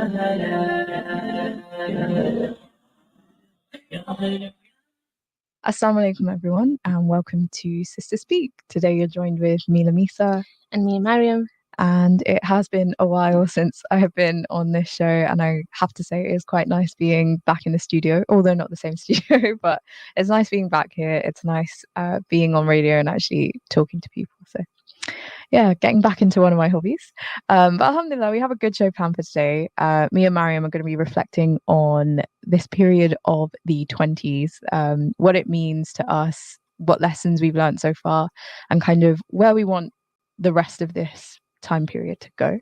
Assalamu alaikum everyone and welcome to Sister Speak. Today you're joined with me, Lamisa. And me, Mariam. And it has been a while since I have been on this show, and I have to say it is quite nice being back in the studio, although not the same studio, but it's nice being back here. It's nice being on radio and actually talking to people. So yeah, getting back into one of my hobbies. But alhamdulillah, we have a good show planned for today. Me and Mariam are going to be reflecting on this period of the 20s, what it means to us, what lessons we've learned so far, and kind of where we want the rest of this time period to go.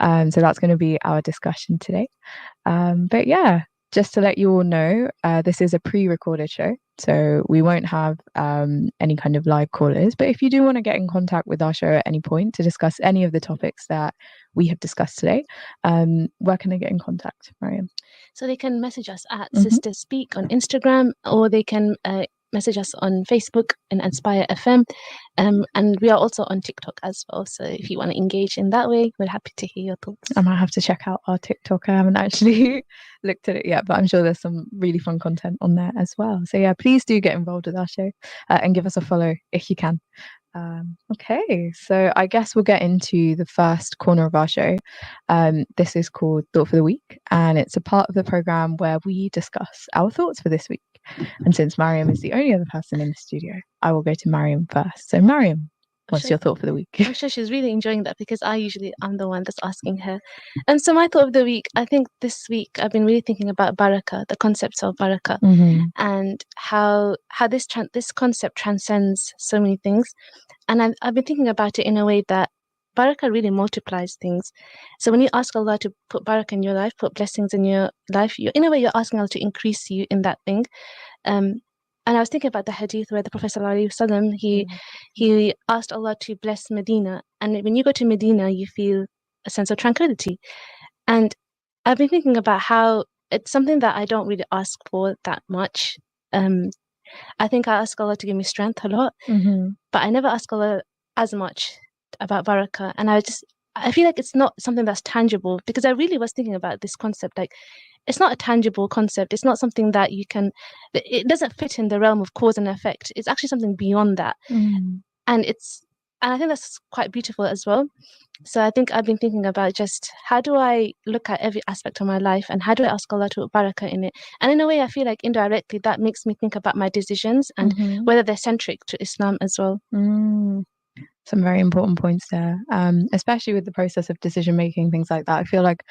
So that's going to be our discussion today. But yeah, just to let you all know, this is a pre-recorded show, so we won't have any kind of live callers. But if you do want to get in contact with our show at any point to discuss any of the topics that we have discussed today, where can they get in contact, Mariam? So they can message us at Sister Speak on Instagram, or they can message us on Facebook and Inspire FM, and we are also on TikTok as well. So if you want to engage in that way, we're happy to hear your thoughts. I might have to check out our TikTok. I haven't actually looked at it yet, but I'm sure there's some really fun content on there as well. So yeah, please do get involved with our show and give us a follow if you can. Okay, so I guess we'll get into the first corner of our show. This is called Thought for the Week, and it's a part of the program where we discuss our thoughts for this week. And since Mariam is the only other person in the studio, I will go to Mariam first. So Mariam, what's your thought for the week? I'm sure she's really enjoying that because I'm the one that's asking her. And so my thought of the week, I think this week I've been really thinking about barakah, the concepts of barakah, and how this concept transcends so many things. And I've been thinking about it in a way that barakah really multiplies things. So when you ask Allah to put barakah in your life, put blessings in your life, in a way you're asking Allah to increase you in that thing. And I was thinking about the hadith where the Prophet ﷺ, he asked Allah to bless Medina. And when you go to Medina, you feel a sense of tranquility. And I've been thinking about how it's something that I don't really ask for that much. I think I ask Allah to give me strength a lot, but I never ask Allah as much about barakah. And I feel like it's not something that's tangible, because I really was thinking about this concept, like, it's not a tangible concept. It's not something that it doesn't fit in the realm of cause and effect. It's actually something beyond that. And I think that's quite beautiful as well. So I think I've been thinking about just how do I look at every aspect of my life, and how do I ask Allah to put barakah in it? And in a way, I feel like indirectly that makes me think about my decisions and whether they're centric to Islam as well. Some very important points there, especially with the process of decision making, things like that. I feel like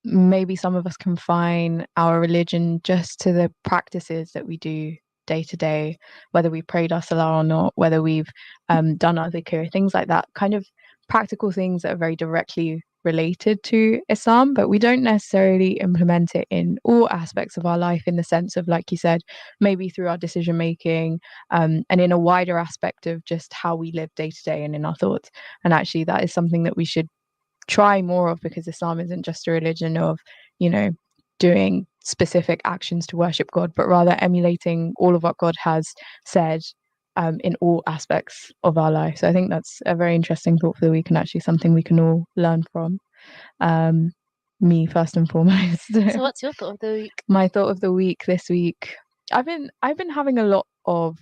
maybe some of us confine our religion just to the practices that we do day to day, whether we prayed our salah or not, whether we've done other dhikr, things like that, kind of practical things that are very directly related to Islam, but we don't necessarily implement it in all aspects of our life, in the sense of, like you said, maybe through our decision making, and in a wider aspect of just how we live day to day and in our thoughts. And actually that is something that we should try more of, because Islam isn't just a religion of, doing specific actions to worship God, but rather emulating all of what God has said in all aspects of our life. So I think that's a very interesting thought for the week, and actually something we can all learn from. Me first and foremost. So what's your thought of the week? My thought of the week this week, I've been having a lot of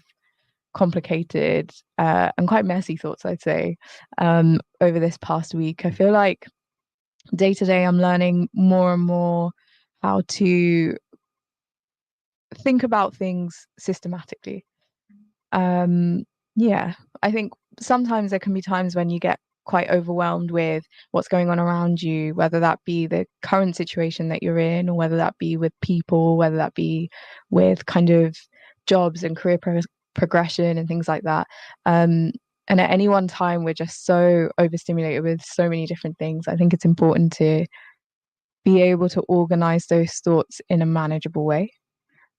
complicated and quite messy thoughts, I'd say, over this past week. I feel like day to day I'm learning more and more how to think about things systematically. I think sometimes there can be times when you get quite overwhelmed with what's going on around you, whether that be the current situation that you're in, or whether that be with people, whether that be with kind of jobs and career progression and things like that. And at any one time, we're just so overstimulated with so many different things. I think it's important to be able to organize those thoughts in a manageable way.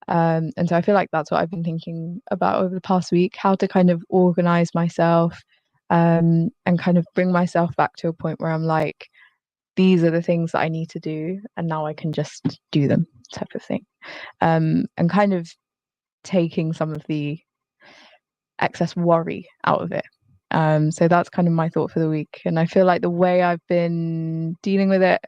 And so I feel like that's what I've been thinking about over the past week, how to kind of organize myself and kind of bring myself back to a point where I'm like, these are the things that I need to do, and now I can just do them, type of thing. And kind of taking some of the excess worry out of it. So that's kind of my thought for the week. And I feel like the way I've been dealing with it,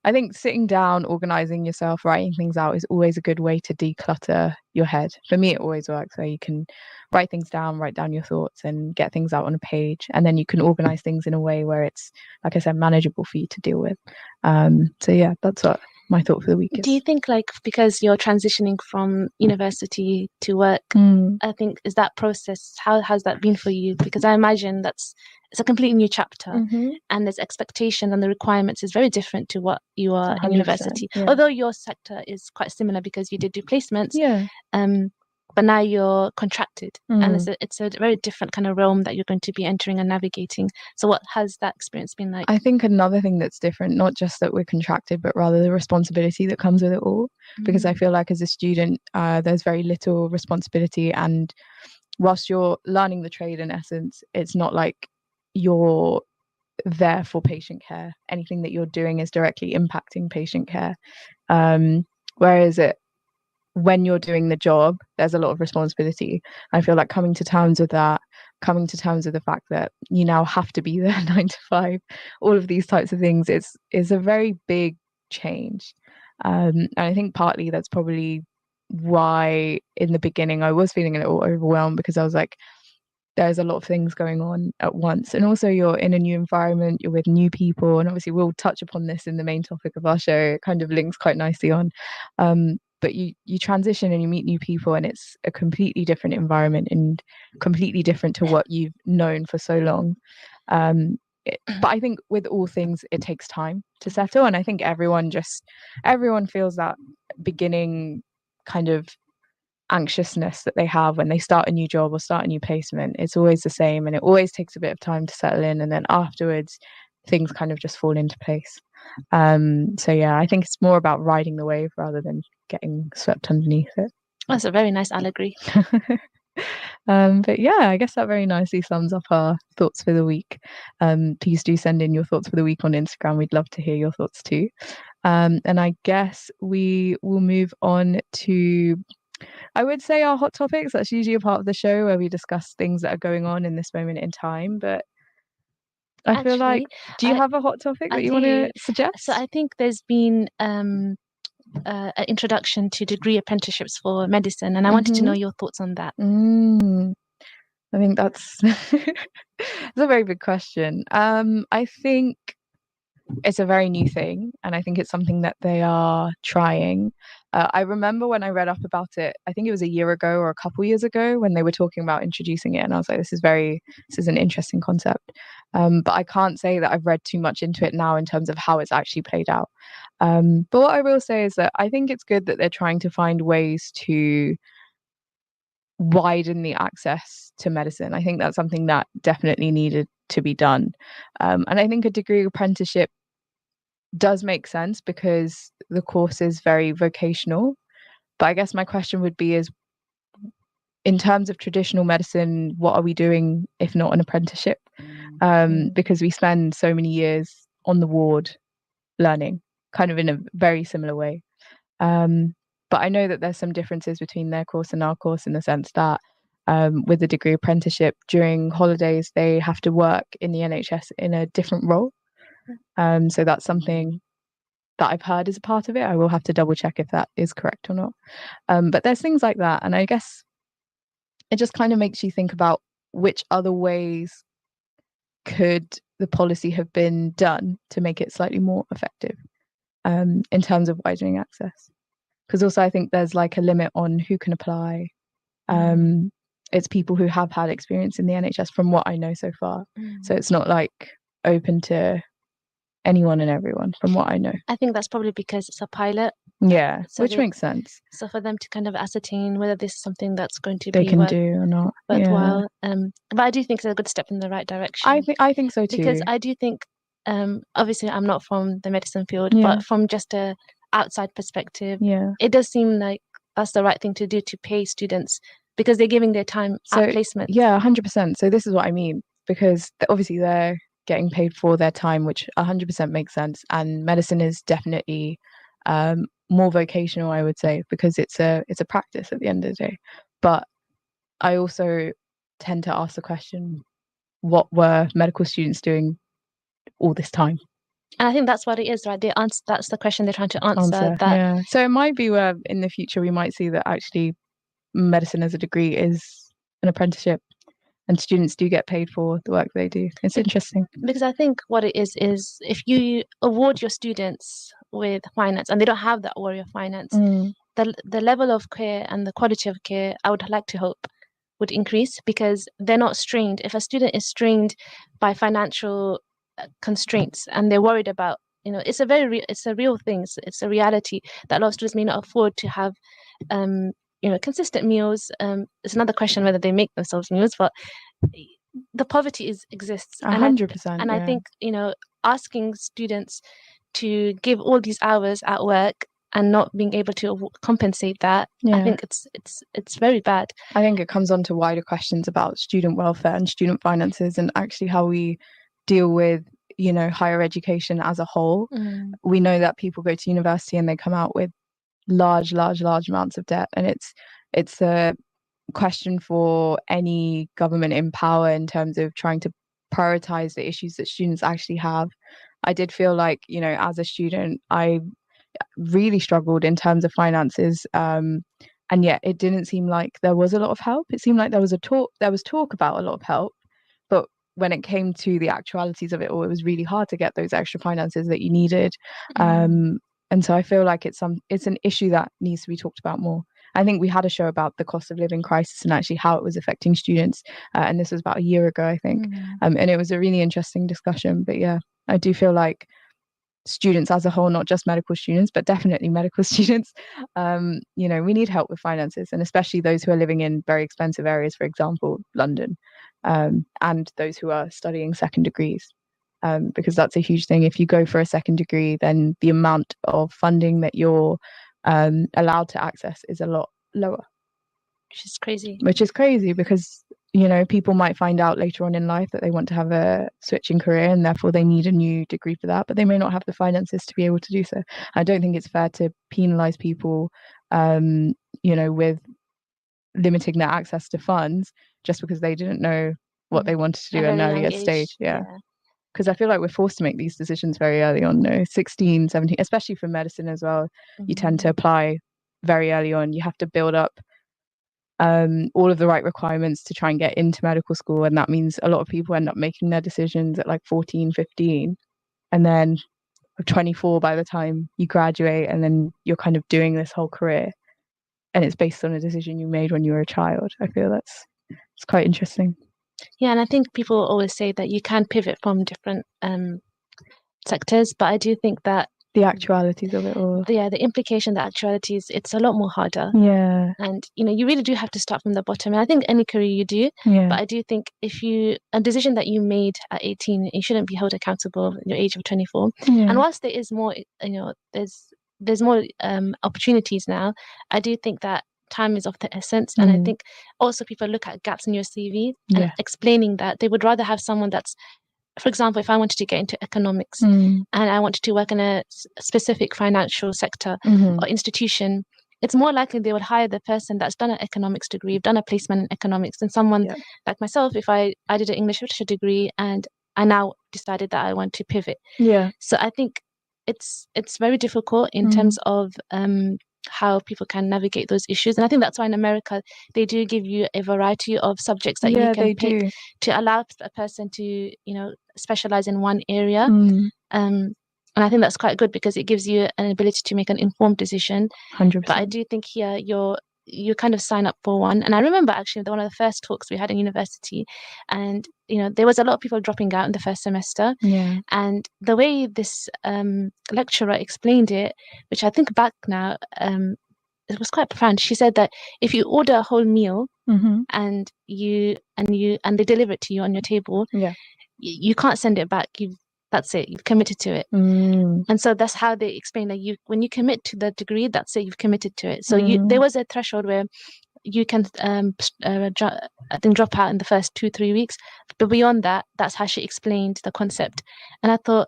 I think sitting down, organizing yourself, writing things out is always a good way to declutter your head. For me, it always works, where you can write things down, write down your thoughts and get things out on a page. And then you can organize things in a way where it's, like I said, manageable for you to deal with. So yeah, that's what my thought for the week is. Do you think, like, because you're transitioning from university to work, I think, is that process, how has that been for you? Because I imagine it's a completely new chapter, and there's expectation and the requirements is very different to what you are in university. Yeah. Although your sector is quite similar because you did do placements. Yeah. But now you're contracted, and it's a very different kind of realm that you're going to be entering and navigating. So what has that experience been like? I think another thing that's different, not just that we're contracted, but rather the responsibility that comes with it all. Because I feel like as a student, there's very little responsibility. And whilst you're learning the trade, in essence, it's not like you're there for patient care. Anything that you're doing is directly impacting patient care. Whereas when you're doing the job, there's a lot of responsibility. I feel like coming to terms with that, coming to terms with the fact that you now have to be there 9 to 5, all of these types of things, is a very big change. And I think partly that's probably why in the beginning I was feeling a little overwhelmed, because I was like, there's a lot of things going on at once. And also you're in a new environment, you're with new people. And obviously we'll touch upon this in the main topic of our show. It kind of links quite nicely on. But you transition and you meet new people, and it's a completely different environment and completely different to what you've known for so long. But I think with all things, it takes time to settle. And I think everyone feels that beginning kind of anxiousness that they have when they start a new job or start a new placement. It's always the same, and it always takes a bit of time to settle in, and then afterwards things kind of just fall into place. So yeah, I think it's more about riding the wave rather than getting swept underneath it. That's a very nice allegory. But yeah, I guess that very nicely sums up our thoughts for the week. Please do send in your thoughts for the week on Instagram. We'd love to hear your thoughts too. And I guess we will move on to, I would say, our hot topics. That's usually a part of the show where we discuss things that are going on in this moment in time. But I feel like, do you have a hot topic that you want to suggest? So I think there's been an introduction to degree apprenticeships for medicine, and I wanted to know your thoughts on that. I think that's it's a very big question. I think it's a very new thing, and I think it's something that they are trying. I remember when I read up about it, I think it was a year ago or a couple years ago, when they were talking about introducing it, and I was like, this is an interesting concept. But I can't say that I've read too much into it now in terms of how it's actually played out. But what I will say is that I think it's good that they're trying to find ways to widen the access to medicine. I think that's something that definitely needed to be done. And I think a degree apprenticeship does make sense because the course is very vocational. But I guess my question would be is, in terms of traditional medicine, what are we doing if not an apprenticeship? Because we spend so many years on the ward learning, kind of in a very similar way. But I know that there's some differences between their course and our course, in the sense that with the degree apprenticeship, during holidays, they have to work in the NHS in a different role. So that's something that I've heard is a part of it. I will have to double check if that is correct or not. But there's things like that. And I guess it just kind of makes you think about which other ways could the policy have been done to make it slightly more effective in terms of widening access. Because also I think there's like a limit on who can apply. It's people who have had experience in the NHS, from what I know so far. So it's not like open to anyone and everyone, from what I know. I think that's probably because it's a pilot. Yeah, so which makes sense. So for them to kind of ascertain whether this is something that's going to they can do or not worthwhile. Yeah. But I do think it's a good step in the right direction. I think so too. Because I do think, obviously I'm not from the medicine field, but from just a outside perspective, it does seem like that's the right thing to do, to pay students, because they're giving their time at placement. Yeah, 100%. So this is what I mean, because obviously they're getting paid for their time, which 100% makes sense. And medicine is definitely more vocational, I would say, because it's a practice at the end of the day. But I also tend to ask the question, what were medical students doing all this time? And I think that's what it is, right? That's the question they're trying to answer. Yeah. So it might be where in the future we might see that actually medicine as a degree is an apprenticeship, and students do get paid for the work they do. It's interesting. Because I think what it is if you award your students with finance and they don't have that worry of finance, the level of care and the quality of care, I would like to hope, would increase, because they're not strained. If a student is strained by financial constraints and they're worried about, it's a real thing. It's a reality that a lot of students may not afford to have consistent meals. It's another question whether they make themselves meals, but the poverty exists. 100%. And I think, asking students to give all these hours at work and not being able to compensate that, I think it's very bad. I think it comes on to wider questions about student welfare and student finances, and actually how we deal with, higher education as a whole. We know that people go to university and they come out with large amounts of debt, and it's a question for any government in power in terms of trying to prioritize the issues that students actually have. I did feel like, as a student, I really struggled in terms of finances, and yet it didn't seem like there was a lot of help. It seemed like there was talk about a lot of help, but when it came to the actualities of it all, it was really hard to get those extra finances that you needed. And so I feel like it's an issue that needs to be talked about more. I think we had a show about the cost of living crisis and actually how it was affecting students, and this was about a year ago, I think. And it was a really interesting discussion. But yeah, I do feel like students as a whole, not just medical students, but definitely medical students, we need help with finances, and especially those who are living in very expensive areas, for example, London, and those who are studying second degrees, because that's a huge thing. If you go for a second degree, then the amount of funding that you're allowed to access is a lot lower. Which is crazy because, people might find out later on in life that they want to have a switching career and therefore they need a new degree for that, but they may not have the finances to be able to do so. I don't think it's fair to penalize people, with limiting their access to funds just because they didn't know what they wanted to do at an earlier stage. Because I feel like we're forced to make these decisions very early on, 16, 17, especially for medicine as well. You tend to apply very early on. You have to build up all of the right requirements to try and get into medical school, and that means a lot of people end up making their decisions at like 14, 15, and then 24 by the time you graduate, and then you're kind of doing this whole career, and it's based on a decision you made when you were a child. I feel it's quite interesting. Yeah, and I think people always say that you can pivot from different sectors, but I do think that the actualities of it all, the implication, the actualities, it's a lot more harder. And you really do have to start from the bottom. And I think any career you do, but I do think if a decision that you made at 18, you shouldn't be held accountable at your age of 24. And whilst there is more, there's more opportunities now, I do think that time is of the essence. And I think also people look at gaps in your CV and explaining that they would rather have someone that's, for example, if I wanted to get into economics and I wanted to work in a specific financial sector or institution, it's more likely they would hire the person that's done an economics degree, done a placement in economics, than someone like myself, if I did an English literature degree and I now decided that I want to pivot. So I think it's very difficult in terms of how people can navigate those issues. And I think that's why in America they do give you a variety of subjects that you can pick to allow a person to specialize in one area. And I think that's quite good because it gives you an ability to make an informed decision. 100%. But I do think here you kind of sign up for one. And I remember actually one of the first talks we had in university, and there was a lot of people dropping out in the first semester. And the way this lecturer explained it, which I think back now, it was quite profound. She said that if you order a whole meal and they deliver it to you on your table, you can't send it back. That's it. You've committed to it. And so that's how they explain that when you commit to the degree, that's it. You've committed to it. So there was a threshold where you can, I think, drop out in the first 2-3 weeks. But beyond that, that's how she explained the concept. And I thought,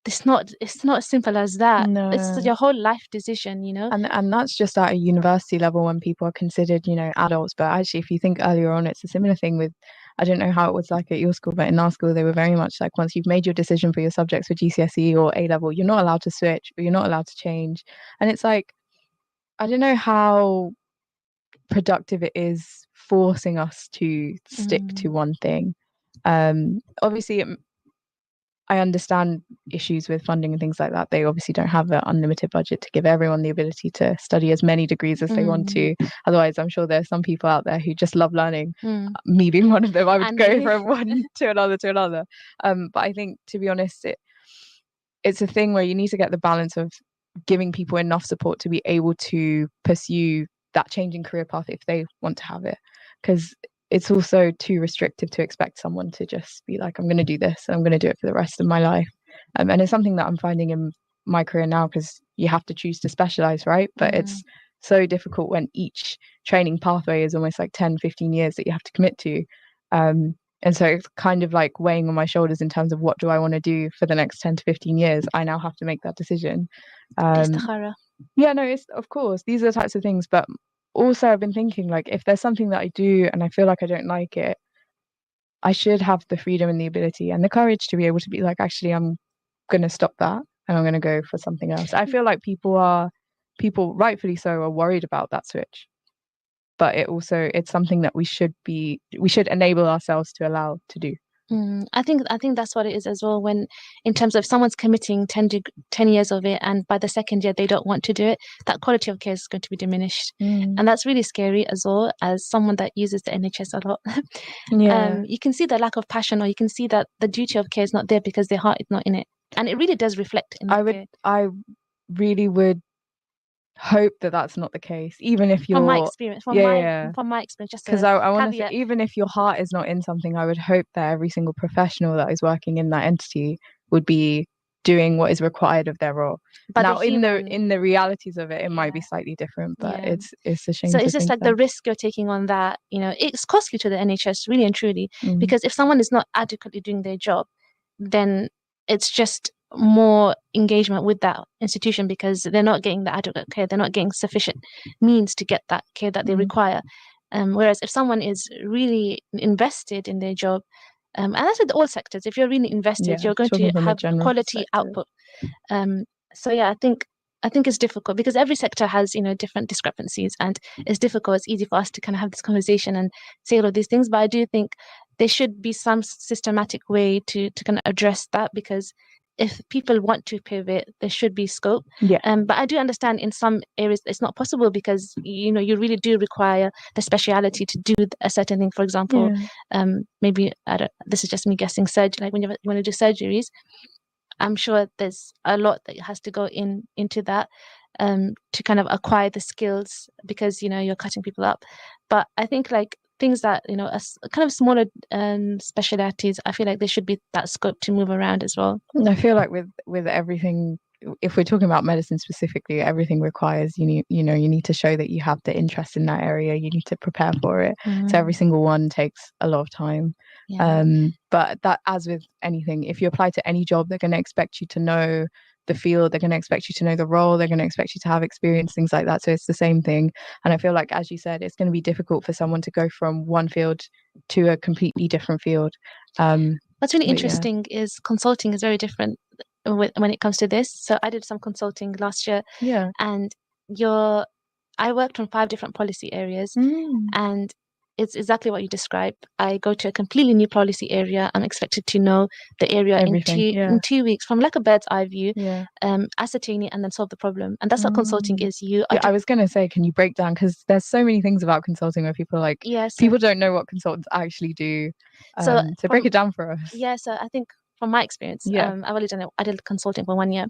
it's not as simple as that. No. It's your whole life decision, And that's just at a university level when people are considered, adults. But actually, if you think earlier on, it's a similar thing with I don't know how it was like at your school, but in our school, they were very much like, once you've made your decision for your subjects for GCSE or A level, you're not allowed to switch, or you're not allowed to change. And it's like, I don't know how productive it is forcing us to stick to one thing. Obviously, I understand issues with funding and things like that. They obviously don't have an unlimited budget to give everyone the ability to study as many degrees as they want to. Otherwise, I'm sure there are some people out there who just love learning. Me being one of them, I would go from one to another to another. But I think, to be honest, it's a thing where you need to get the balance of giving people enough support to be able to pursue that changing career path if they want to have it. Because it's also too restrictive to expect someone to just be like, I'm going to do this and I'm going to do it for the rest of my life. And it's something that I'm finding in my career now, because you have to choose to specialize, right? But it's so difficult when each training pathway is almost like 10, 15 years that you have to commit to. And so it's kind of like weighing on my shoulders in terms of what do I want to do for the next 10 to 15 years. I now have to make that decision. Yeah, no, it's, of course, these are the types of things. But also, I've been thinking, like, if there's something that I do and I feel like I don't like it, I should have the freedom and the ability and the courage to be able to be like, actually, I'm going to stop that and I'm going to go for something else. I feel like people rightfully so are worried about that switch. But it's something that we should enable ourselves to allow to do. I think that's what it is as well, when in terms of someone's committing 10 years of it, and by the second year they don't want to do it, that quality of care is going to be diminished. And that's really scary as well, as someone that uses the NHS a lot. You can see the lack of passion, or you can see that the duty of care is not there because their heart is not in it, and it really does reflect in I really would hope that that's not the case, even if you're from my experience just because I want to say, even if your heart is not in something, I would hope that every single professional that is working in that entity would be doing what is required of their role. But now in the realities of it might be slightly different, but it's a shame. So it's just like the risk you're taking on that, it's costly to the NHS, really and truly, because if someone is not adequately doing their job, then it's just more engagement with that institution, because they're not getting the adequate care, they're not getting sufficient means to get that care that they require. Whereas if someone is really invested in their job, and that's with all sectors, if you're really invested, you're going to have quality output. So yeah, I think it's difficult because every sector has, different discrepancies, and it's difficult. It's easy for us to kind of have this conversation and say all of these things, but I do think there should be some systematic way to kind of address that, because if people want to pivot, there should be scope. But I do understand in some areas it's not possible, because you really do require the speciality to do a certain thing. For example, maybe this is just me guessing, surgery. Like when you want to do surgeries, I'm sure there's a lot that has to go into that to kind of acquire the skills, because you're cutting people up. But I think like things that kind of smaller specialties, I feel like there should be that scope to move around as well. I feel like with everything, if we're talking about medicine specifically, everything requires you need to show that you have the interest in that area. You need to prepare for it. So every single one takes a lot of time. But that, as with anything, if you apply to any job, they're going to expect you to know the field, they're going to expect you to know the role, they're going to expect you to have experience, things like that. So it's the same thing. And I feel like, as you said, it's going to be difficult for someone to go from one field to a completely different field. What's really interesting is consulting is very different when it comes to this. So I did some consulting last year, and I worked on 5 different policy areas, and it's exactly what you described. I go to a completely new policy area. I'm expected to know the area in 2 weeks, from like a bird's eye view, ascertain it and then solve the problem. And that's what consulting is. I was going to say, can you break down, because there's so many things about consulting where people are like, people don't know what consultants actually do. So break it down for us. So I think from my experience, I've only done it. I did consulting for 1 year.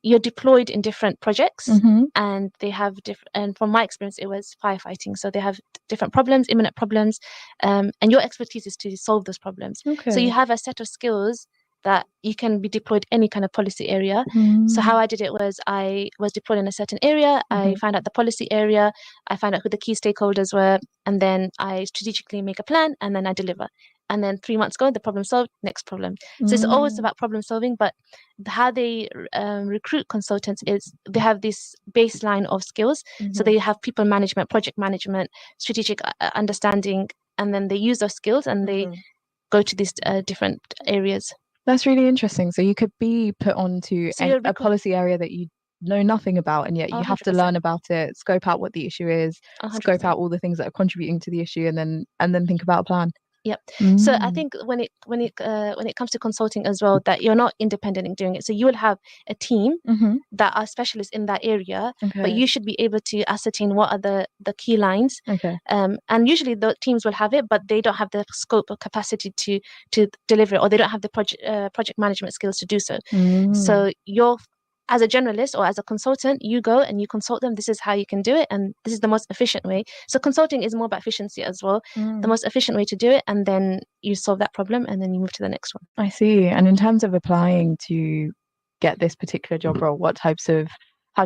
You're deployed in different projects, and they have different, and from my experience it was firefighting, so they have different problems, imminent problems, and your expertise is to solve those problems. So you have a set of skills that you can be deployed any kind of policy area. So how I did it was, I was deployed in a certain area, I found out the policy area, I found out who the key stakeholders were, and then I strategically make a plan, and then I deliver. And then 3 months go, the problem solved, next problem. So it's always about problem solving. But how they recruit consultants is they have this baseline of skills. So they have people management, project management, strategic understanding, and then they use those skills and they go to these different areas. That's really interesting. So you could be put onto So a policy area that you know nothing about, and yet you have to learn about it, scope out what the issue is, 100%. scope out all the things that are contributing to the issue, and then think about a plan. Yep. So I think when it comes to consulting as well, that you're not independent in doing it. So you will have a team that are specialists in that area, but you should be able to ascertain what are the key lines. And usually the teams will have it, but they don't have the scope or capacity to deliver it, or they don't have the project management skills to do so. So you're, as a generalist or as a consultant, you go and you consult them. This is how you can do it, and this is the most efficient way. So consulting is more about efficiency as well. The most efficient way to do it, and then you solve that problem, and then you move to the next one. I see. And in terms of applying to get this particular job role, how do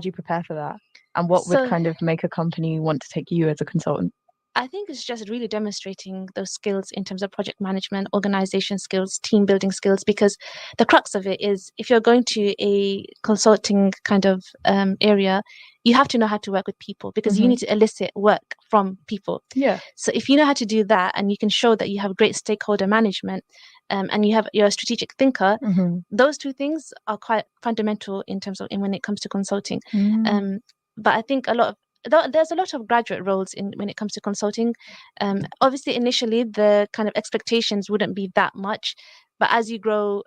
you prepare for that? And what would kind of make a company want to take you as a consultant? I think it's just really demonstrating those skills in terms of project management, organization skills, team building skills, because the crux of it is, if you're going to a consulting kind of area, you have to know how to work with people, because you need to elicit work from people. So if you know how to do that, and you can show that you have great stakeholder management, and you're a strategic thinker, those two things are quite fundamental in terms of when it comes to consulting. But I think there's a lot of graduate roles when it comes to consulting. Obviously, initially, the kind of expectations wouldn't be that much, but as you grow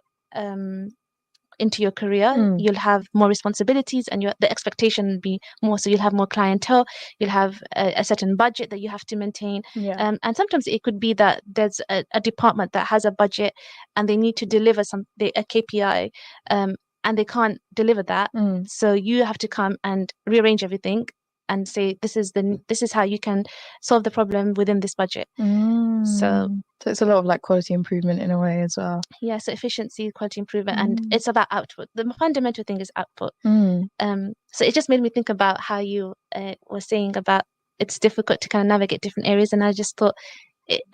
into your career, you'll have more responsibilities, and the expectation will be more. So you'll have more clientele, you'll have a certain budget that you have to maintain. And sometimes it could be that there's a department that has a budget and they need to deliver a KPI, and they can't deliver that. So you have to come and rearrange everything and say, this is how you can solve the problem within this budget. So it's a lot of like quality improvement in a way as well. Yeah, so efficiency, quality improvement, and it's about output. The fundamental thing is output. So it just made me think about how you were saying about it's difficult to kind of navigate different areas, and I just thought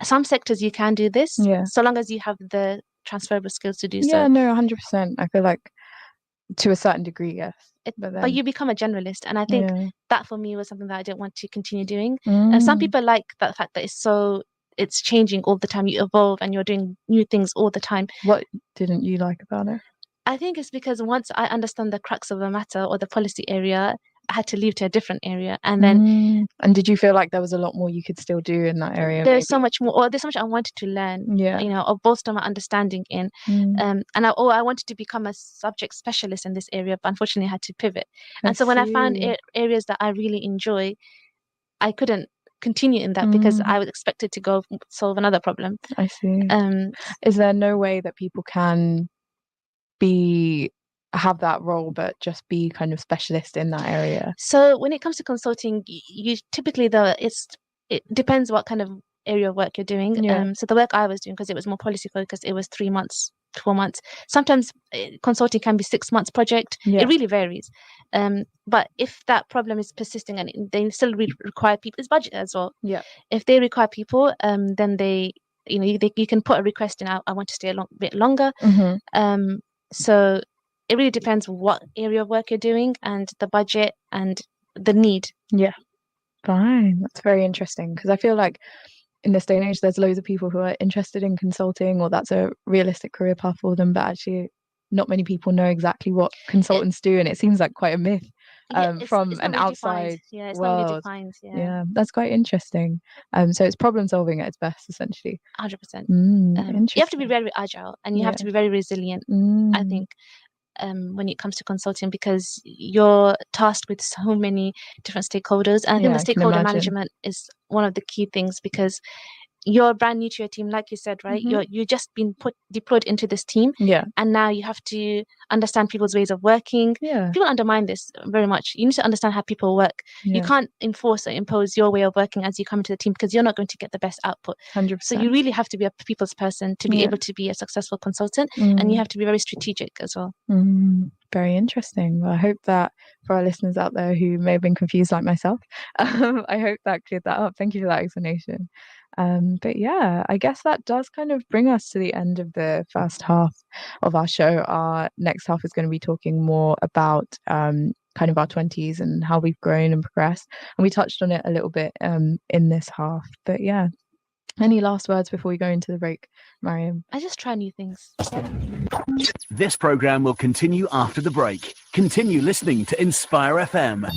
some sectors you can do this, so long as you have the transferable skills to do so. Yeah, no, 100%. I feel like to a certain degree, yes. But you become a generalist, and I think that for me was something that I didn't want to continue doing. And some people like that fact that it's changing all the time. You evolve and you're doing new things all the time. What didn't you like about it? I think it's because once I understand the crux of the matter or the policy area, I had to leave to a different area. And then and did you feel like there was a lot more you could still do in that area? There's so much more, or there's so much I wanted to learn, or bolster my understanding in. And I wanted to become a subject specialist in this area, but unfortunately I had to pivot. And so when I found areas that I really enjoy, I couldn't continue in that because I was expected to go solve another problem. I see. Is there no way that people can have that role but just be kind of specialist in that area? So when it comes to consulting, you typically it depends what kind of area of work you're doing. So the work I was doing, because it was more policy focused, it was 3 months, 4 months. Sometimes consulting can be 6 months project. It really varies. But if that problem is persisting and they still require people, it's budget as well. If they require people, then you can put a request in. I want to stay a bit longer. So it really depends what area of work you're doing and the budget and the need. Fine. That's very interesting, because I feel like in this day and age there's loads of people who are interested in consulting, or that's a realistic career path for them, but actually not many people know exactly what consultants do, and it seems like quite a myth from an outside it's world. not really defined. That's quite interesting. So it's problem solving at its best, essentially. 100%. You have to be very agile, and you have to be very resilient, I think, when it comes to consulting, because you're tasked with so many different stakeholders, and I think the stakeholder management is one of the key things, because you're brand new to your team, like you said, right? You're just been deployed into this team, and now you have to understand people's ways of working. People undermine this very much. You need to understand how people work. You can't enforce or impose your way of working as you come into the team, because you're not going to get the best output. 100%. So you really have to be a people's person to be able to be a successful consultant, and you have to be very strategic as well. Very interesting. Well, I hope that for our listeners out there who may have been confused like myself, I hope that cleared that up. Thank you for that explanation. But yeah, I guess that does kind of bring us to the end of the first half of our show. Our next half is going to be talking more about kind of our 20s and how we've grown and progressed. And we touched on it a little bit in this half. But yeah, Any last words before we go into the break, Mariam? I just try new things. This program will continue after the break. Continue listening to Inspire FM.